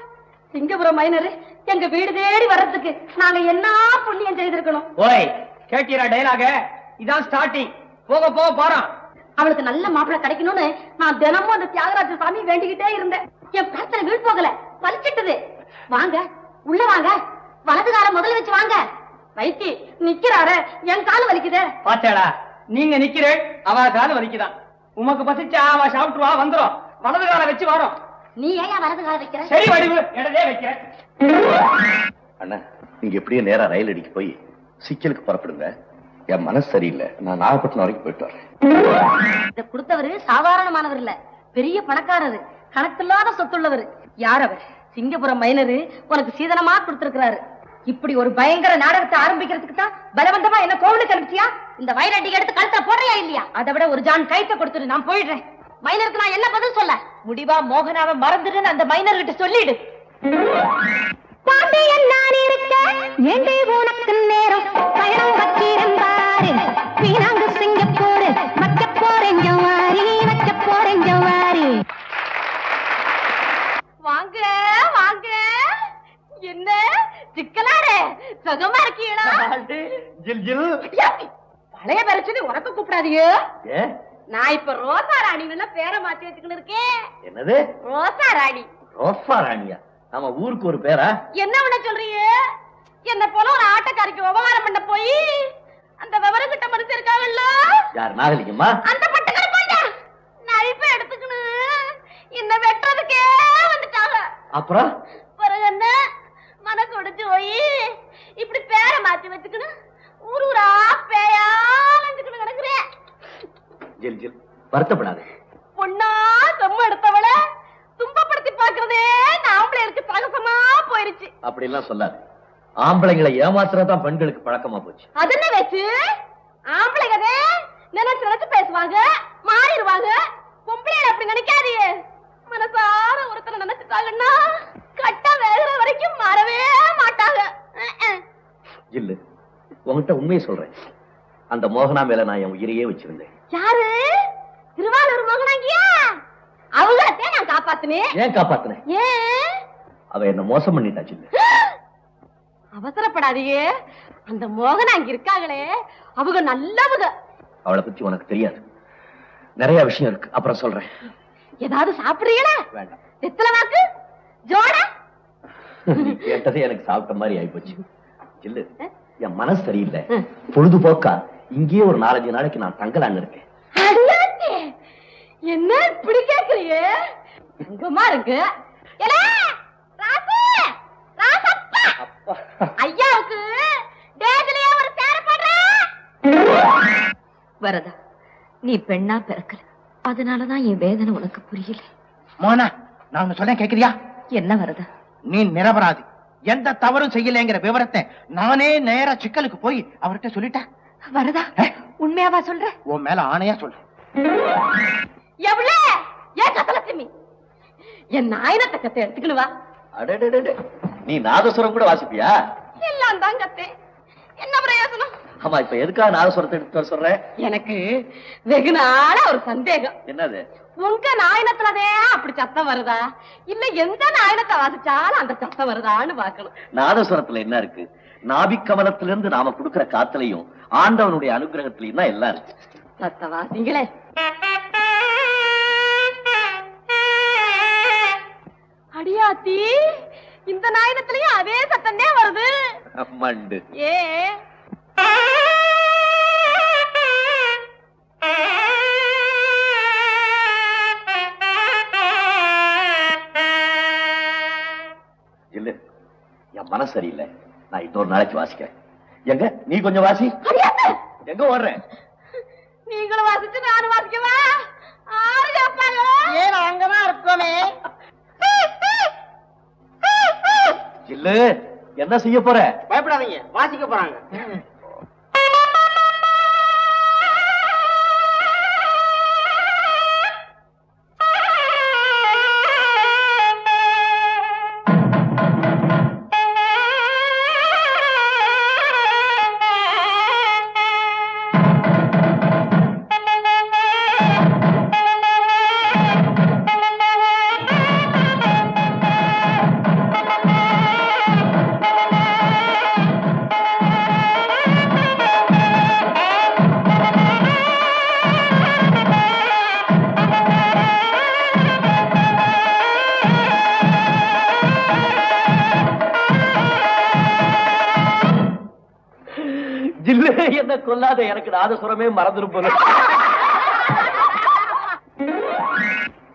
சிங்கபுரம் மைனர் எங்க வீடு தேடி வர்றதுக்கு நாங்க என்ன புண்ணியம் செய்திருக்கணும். ஓய், கேட்டீரா டைலாக? இதான் ஸ்டார்டிங். போக போக போறான். அவளுக்கு நல்ல மாப்பிள்ளை கிடைக்கணும்னு நான் தினமும் அந்த தியாகராஜ சாமி வேண்டிக்கிட்டே இருந்தேன். என் பிரார்த்தனை வீண் போகல, பலிச்சிட்டது. வாங்க, உள்ள வாங்க. வலது காலம் முதல்ல வச்சு வாங்க. வைத்தி நிக்கிறாரு, என் கால் வலிக்குதே. பாத்தாடா, நீங்க நிக்கிறேன், அவ கால் வலிக்குதான். உமக்கு பசிச்சா அவ சாப்பிட்டுவா, வந்துரும். வலது கால வச்சு வரும். நீ ஏன் வலது கால வைக்கிற? சரி வடிவு, இடதே வைக்கிறேன். அண்ணா, நீங்க எப்படியே நேரா ரயில் அடிக்க போய் சிக்கலுக்கு புறப்படுங்க. என் மனசு சரியில்லை, நான் நாகப்பட்டினம் வரைக்கும் போயிட்டு வரேன். இத கொடுத்தவரு சாதாரணமானவர் இல்ல, பெரிய பணக்காரரு, கணக்கில்லாத சொத்துள்ளவர். யார் அவர்? சிங்கபுரம் மைனரு உனக்கு சீதனமா கொடுத்திருக்கிறாரு. இப்படி ஒரு பயங்கர நாடகத்தை ஆரம்பிக்கிறதுக்கு தான் பலவந்தமா என்ன கோவிலுக்கு அனுப்பிச்சியா? இந்த வைரட்டிக்கு எடுத்து கழுத்தா போடுறியா இல்லையா? அதை விட ஒரு ஜான் கைத்த கொடுத்துட்டு நான் போயிடுறேன். மைனருக்கு நான் என்ன பதில் சொல்ல? முடிவா மோகனாவை மறந்துடுன்னு அந்த மைனர் கிட்ட சொல்லிடு. பாண்டியன் நான் இருக்க ஏண்டே உனக்கு நேரம் பயணம் வச்சிருந்தாரு. வீணாங்கு சிங்கப்பூர் வைக்க போறேன் ஜவாரி, வைக்க போறேன் ஜவாரி. வாங்க வாங்க. என்ன சிக்கலாரே, சுகமா இருக்கீங்களா? ஜில் ஜில். பழைய பிரச்சனை உனக்கு கூப்பிடாதீங்க. ஏ, நான் இப்ப ரோசா ராணின்னு பேரை மாத்தி வச்சுக்கிட்டு இருக்கேன். என்னது? ரோசா ராணி. ரோசா ராணியா? நம்ம ஊருக்கு ஒரு பேரா? என்ன பண்ண சொல்றீங்க? என்ன போல ஒரு ஆட்டக்காரிக்கு விவகாரம் பண்ண போய் அந்த விவரம் கிட்ட மனுஷன் இருக்காங்கல்ல, யார்? நாகலிங்கம்மா? அந்த பட்டக்கார போண்டா நழிப்ப எடுத்துக்கணும் என்ன வெட்டுறதுக்கே வந்துட்டாங்க. அப்புறம் பிறகு என்ன மனசு உடைச்சு போய் இப்படி பேரை மாத்தி வச்சுக்கணும் ஊர் ஊரா பேயா வந்துக்கணும் கிடக்குறேன். ஜில் ஜில், வருத்தப்படாது. பொண்ணா செம்ம எடுத்தவள துன்பப்படுத்தி பாக்குறதே நாமளே இருக்கு, பகசமா போயிருச்சு. அப்படி எல்லாம் சொல்லாது. ஆம்பளைங்களை ஏமாத்துறதுதான் பெண்களுக்கு பழக்கமா போச்சு. அது என்ன வச்சு ஆம்பளைங்கதே நினைச்சு நினைச்சு பேசுவாங்க, மாறிடுவாங்க. பொம்பளை அப்படி நினைக்காதீங்க. மனசார ஒருத்தரை நினைச்சுட்டாங்கன்னா கட்ட வேகிற வரைக்கும் மாறவே மாட்டாங்க. இல்ல, உன்கிட்ட உண்மையை சொல்றேன். அந்த மோகனா மேல நான் என் உயிரையே வச்சிருந்தேன். யாரு? திருவாரூர் மோகனாங்கியா? அவங்களே நான் காப்பாத்தினேன். ஏன் காப்பாத்தினேன்? ஏன்? அவ என்ன மோசம் பண்ணிட்டா சின்ன. அவசரப்படாதீங்க. அந்த மோகனா அங்க இருக்காங்களே, அவங்க நல்லவங்க. அவளை பத்தி உனக்கு தெரியாது, நிறைய விஷயம் இருக்கு, அப்புறம் சொல்றேன். ஏதாவது சாப்பிடுறீங்களா? வேண்டாம். எத்தனை வாக்கு ஜோடா? நீ கேட்டதே எனக்கு சாப்பிட்ட மாதிரி ஆயிப்போச்சு. இல்ல, என் மனசு சரியில்லை. பொழுதுபோக்கா இங்கேயே ஒரு 4-5 நாளைக்கு நான் தங்கலான்னு இருக்கேன். என்ன இப்படி கேக்குறீங்க? தங்கமா இருக்கு. ஐயாவுக்கு டேஜ்லயே ஒரு சேர போடுறேன். வரதா, நீ பெண்ணா பிறக்கல, அதனாலதான் என் வேதனை உனக்கு புரியல. மோனா, நான் ஒண்ணு சொல்ல கேக்குறியா? என்ன வரதா? நீ நிரபராதி, எந்த தவறும் செய்யலைங்கிற விவரத்தை நானே நேரா சிக்கலுக்கு போய் அவர்கிட்ட சொல்லிட்டேன். வரதா, உண்மையாவா சொல்ற? உன் மேல ஆணையா சொல்றேன். எவ்வளவு ஏன் கத்தலட்சுமி, என் நாயனத்தை கத்தை எடுத்துக்கணுவா? அடடே, நீ நாதஸ்வரம் கூட வாசிப்பியா? எல்லாம் தான் கத்தேன், என்ன பிரயோசனம்? ஆமா, இப்ப எதுக்காக நாதஸ்வரத்தை எடுத்து சொல்றேன்? எனக்கு வெகு நாள ஒரு சந்தேகம். என்னது? உங்க நாயனத்துலதே அப்படி சத்தம் வருதா, இல்ல எந்த நாயனத்தை வாசிச்சாலும் அந்த சத்தம் வருதான்னு பாக்கணும். நாதஸ்வரத்துல என்ன இருக்கு? நாபிக்கமலத்திலிருந்து நாம கொடுக்கிற காத்துலயும் ஆண்டவனுடைய அனுகிரகத்திலயும் தான் எல்லாம் இருக்கு. சத்த வாசிங்களே. அடியாத்தி, இந்த நாயனத்திலயும் அதே சத்தம் தான் வருது. மண்டு. ஏ இல்ல, என் மனசு சரியில்லை, நான் இன்னொரு நாளைக்கு வாசிக்கிறேன். எங்க நீ கொஞ்சம் வாசி. எங்க ஓடுறேன்? நீங்களும் வாசிச்சு நானும் வாசிக்கவா? ஆறு கேட்பாங்க. ஏன் அங்கதான் இருக்கோமே. இல்ல, என்ன செய்ய போற? பயப்படாதீங்க, வாசிக்க போறாங்க. என்ன கொல்லாத, எனக்கு நாதஸ்வரமே மறந்துரும் போல.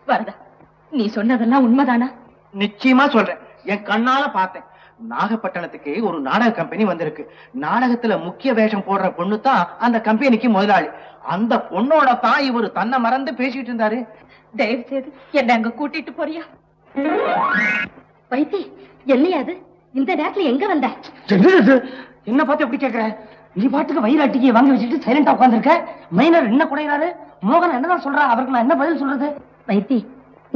வரதா, நீ சொன்னதெல்லாம் உண்மைதானா? நிச்சயமா சொல்றேன், என் கண்ணால பார்த்தேன். நாகப்பட்டினத்துக்கு ஒரு நாடக கம்பெனி வந்திருக்கு. நாடகத்துல முக்கிய வேஷம் போடுற பொண்ணு தான் அந்த கம்பெனிக்கு முதலாளி. அந்த பொண்ணோட தான் இவரு தன்னை மறந்து பேசிட்டு இருந்தாரு. தயவு செய்து என்ன அங்க கூட்டிட்டு போறியா? வைத்தி, என்னையா அது இந்த நேரத்துல எங்க வந்த? என்ன பார்த்து எப்படி கேக்குற? நீ பாட்டுக்கு வயிறாட்டிக்கு வாங்கி வச்சுட்டு சைலண்டா உட்கார்ந்திருக்க. மைனர் என்ன குறையிறாரு? மோகன் என்னதான் சொல்றா? அவருக்கு நான் என்ன பதில் சொல்றது? வைத்தி,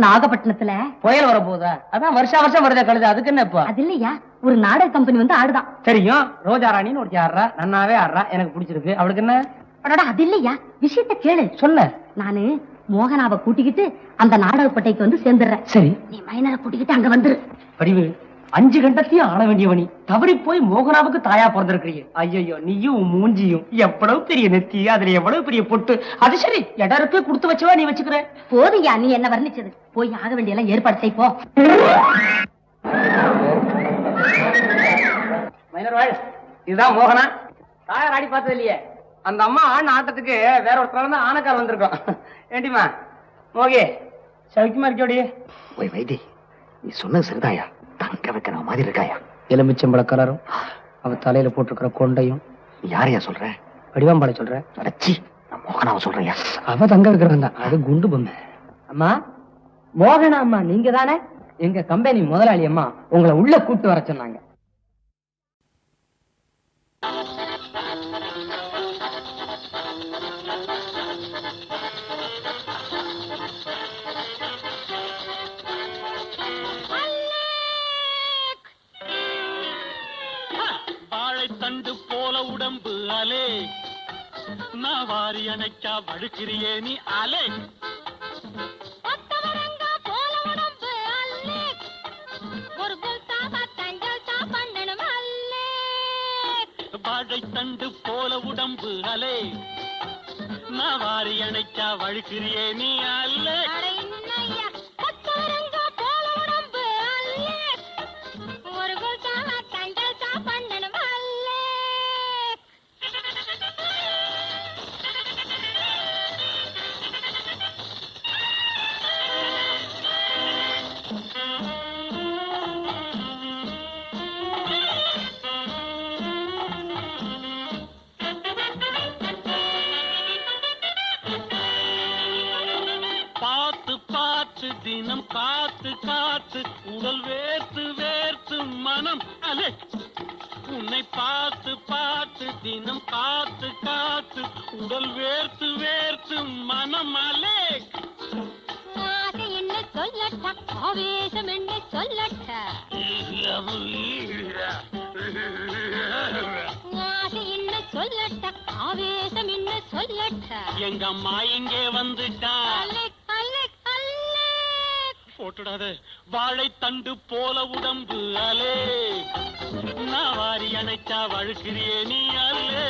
நாகப்பட்டினத்துல புயல் வரப்போதா? அதான் வருஷா வருஷம் வருதே கழுது, அதுக்கு என்ன இப்ப? அது இல்லையா, ஒரு நாடக கம்பெனி வந்து ஆடுதான். தெரியும், ரோஜா ராணின்னு ஒரு ஆடுறா, நன்னாவே ஆடுறா, எனக்கு பிடிச்சிருக்கு. அவளுக்கு என்ன? அடடா, அது இல்லையா, விஷயத்த கேளு. சொல்ல. நானு மோகனாவை கூட்டிக்கிட்டு அந்த நாடகப்பட்டைக்கு வந்து சேர்ந்துடுறேன். சரி, நீ மைனரை கூட்டிக்கிட்டு அங்க வந்துரு. படிவு 5 கண்டத்தையும் ஆள வேண்டியவனி தவறி போய் மோகனாவுக்கு தாயா பிறந்திருக்கிறீ. ஐயோ, நீயும் மூஞ்சியும் எவ்வளவு பெரிய நெத்தி, அதுல எவ்வளவு பெரிய பொட்டு. அது சரி, இடருக்கு கொடுத்து வச்சவா நீ வச்சுக்கிற. போதுயா நீ என்ன வர்ணிச்சது, போய் ஆக வேண்டிய எல்லாம் ஏற்பாடு செய்ப்போ. மைனர், இதுதான் மோகனா. தாயார் ஆடி பார்த்தது இல்லையே. அந்த அம்மா ஆண் ஆட்டத்துக்கு வேற ஒருத்தர் தான் ஆனக்கார் வந்திருக்கோம். ஏண்டிமா மோகே, சௌக்கியமா இருக்கோடி? போய் வைத்தி, நீ சொன்னது சரிதாயா? தங்க வைக்கிற மாதிரி இருக்காயா? எலுமிச்சம்பழ கலரும் அவ தலையில போட்டிருக்கிற கொண்டையும். நீ யாரையா சொல்ற? வடிவாம்பாளை சொல்றேன். அடச்சி, நான் மோகனாவை சொல்றியா? அவ தங்க வைக்கிறவங்க, அது குண்டு பொம்மை. அம்மா, மோகனா அம்மா நீங்க தானே? எங்க கம்பெனி முதலாளி அம்மா உங்களை உள்ள கூட்டு வர சொன்னாங்க. வாழைத்தண்டு போல உடம்பு அலே நான் வாரி அணைச்சா வடுக்கிறியே நீ அலே வாழைத்தண்டு போல உடம்பு அலே நான் வாரி அணைச்சா வழுக்கிறியே நீ அல்ல தினம் காத்து காத்து உடல் வேர்த்து வேர்த்து மனம் அலே உன்னை பார்த்து பார்த்து தினம் காத்து காத்து உடல் வேர்த்து வேர்த்து மனம் அலே என்ன சொல்லட்ட ஆவேசம் என்ன சொல்லட்ட என்ன சொல்லட்ட ஆவேசம் என்ன சொல்லட்ட எங்க அம்மா இங்கே வந்துட்டா போட்டுடாத வாழைத்தண்டு போல உடம்பு அலே நான் வாரி அணைச்சா வழுக்கிறியே நீ அல்லே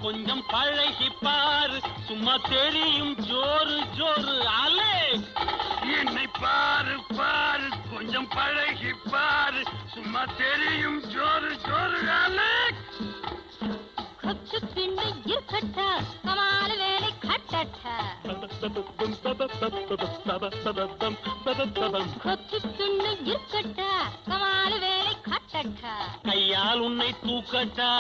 கொஞ்சம் பழகி பாரு சும்மா தெரியும் ஜோரு ஜோரு அலே என்னை பாரு பாரு கொஞ்சம் பழகி பாரு சும்மா தெரியும் ஜோரு ஜோரு அலே கொச்சு பின்னு இருக்கட்ட கமால வேலை கட்டட்ட கொச்சு பின்னு இருக்கட்ட கமால வேலை கட்டட்ட கையால் உன்னை தூக்கட்டா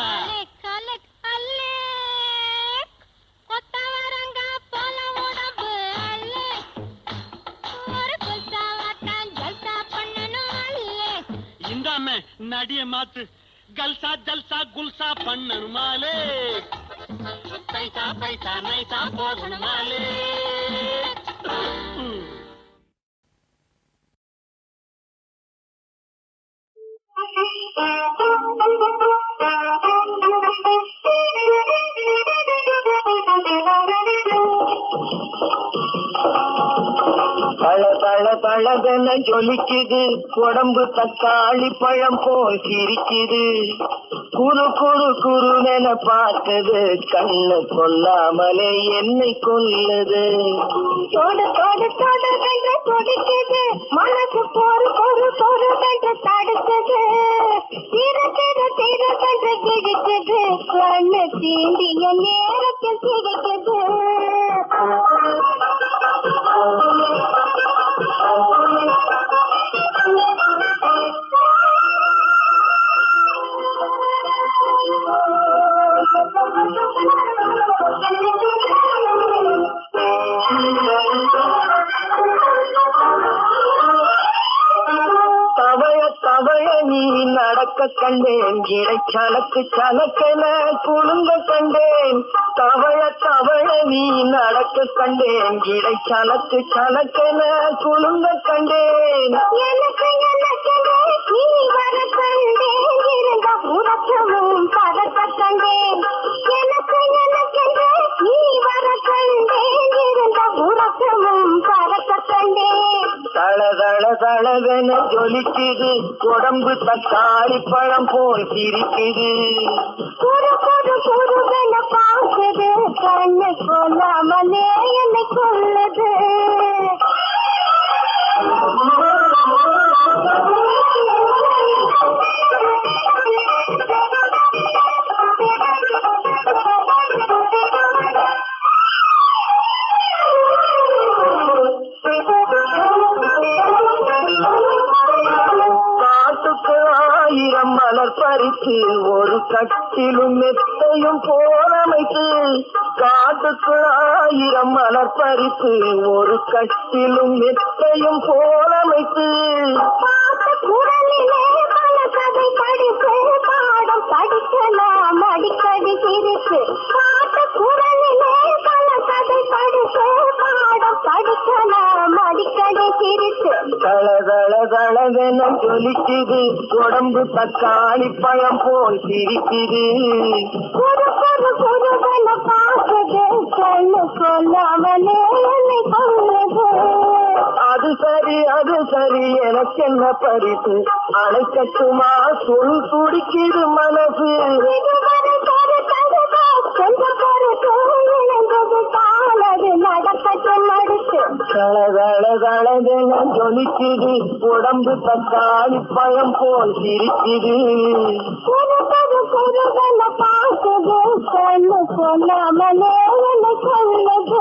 நடிய மாத்து கல்சா ஜல்சா குல்சா பண்ணணுமாலே பைசா பைசா நைசா போகணுமாலே தள தள தளதென ஜொலிக்குது உடம்பு தக்காளி பழம் போல் சிரிக்குது குரு குரு குருவென பார்த்தது கண்ணு கொல்லாமலே என்னை கொல்லுது தோடு தோடு தோடு என்று துடிக்குது மனசு போரு பொறு பொறு என்று தடுக்குது திரு திரு திரு என்று கிழிக்குது கண்ணு தீண்டிய நேரத்தில் சிரிக்குது நடக்க கண்டேன் இடை சலக்கு சலக்கென குழுங்க கண்டேன் தவழ தவழ நீ நடக்க கண்டேன் இடை சலக்கு சலக்கென குழுங்க கண்டேன் எனக்கு நீ வர கண்டேன் இருந்த உறக்கமும் பதக்க கண்டேன் எனக்கு நீ வர கண்டேன் இருந்த உறக்கமும் பதக்க கண்டேன் தள தள தளவென ஜொலிக்குது உடம்பு தக்காளி பழம் போல் சிரிக்குது குரு குரு குருவென பார்க்குது கண்ணு கொல்லாமலே என்னை கொல்லுது ஆயிரம் மலர் பறித்து ஒரு கட்டிலும் மெத்தையும் போலமைத்து காட்டுக்குள் ஆயிரம் மலர் பறித்து ஒரு கட்டிலும் மெத்தையும் போலமைத்து குரலிலே பல கதை படிப்பு பாடம் படிக்கலாம் அடிக்கடி சிரிப்பு பாட்டு குரலிலே பல கதை படிப்பு பாடம் படிக்கலாம் அடிக்கடி சிரிப்பு தளதளதளவென ஜொலிக்குது உடம்பு தக்காளி பழம் போல் சிரிக்குது குரு குரு குருவன பார்க்குது கண்ணு சொல்லாமலே என்னை கொள்ளுது அது சரி எனக்கு என்ன பரிசு அணைக்கட்டுமா சொல் துடிக்குது மனசு இதுவரை கருத்ததுதா கொஞ்சம் கருத்து இணைந்தது தானது நடக்கட்டும் அடுத்து தளதளதளவென ஜொலிக்குது உடம்பு தக்காளி பழம் போல் சிரிக்குது குரு குரு குருவன பார்க்குது கண்ணு சொல்லாமலே என்னை கொள்ளுது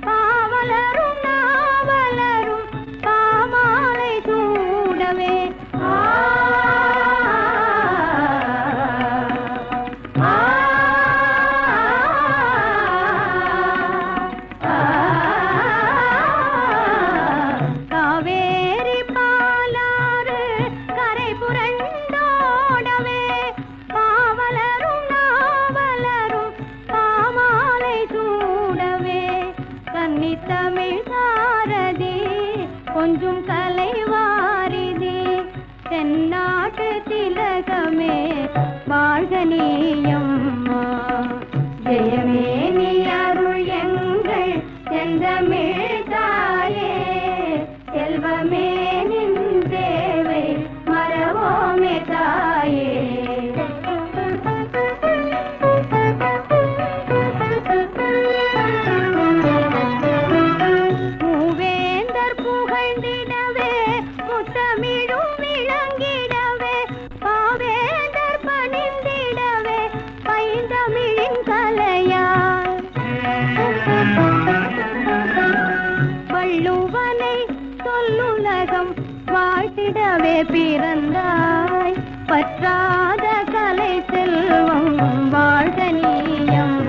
பாமலரும் நாவலரும் பாமாலை சூ கொஞ்சம் கலைவாரிதே தென்னாட்டு திலகமே வாழ்க நீயம்மா ஜெயமே நீ அருள் எங்கள் செந்தமிழ் தாயே செல்வமே நின் தேவை மறவோமே தாயே மூவேந்தர் புகழ்ந்திடவே முத்தமிழும் விளங்கிடவே பாவேந்தர் பணிந்திடவே பைந்தமிழின் கலையால் வள்ளுவனை சொல்லுலகம் வாழ்த்திடவே பிறந்தாய் பற்றாத கலை செல்வம் வாழ்க நீயம்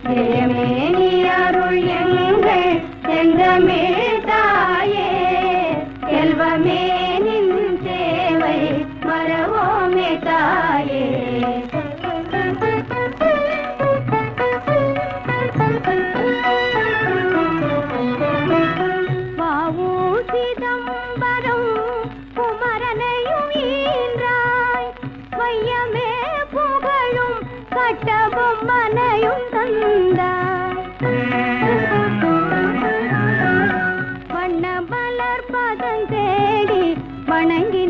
ஜெயமே நீ அருள் எங்கள் செந்தமிழ் தாயே செல்வமே நின் சேவை மறவோமே தாயே சிதம்பரம் குமரனையும் ஈன்றாய் வையமே புகழும் கட்டபொம்மனையும் தந்தாய் வண்ண மலர் பதம் தேடி வணங்கி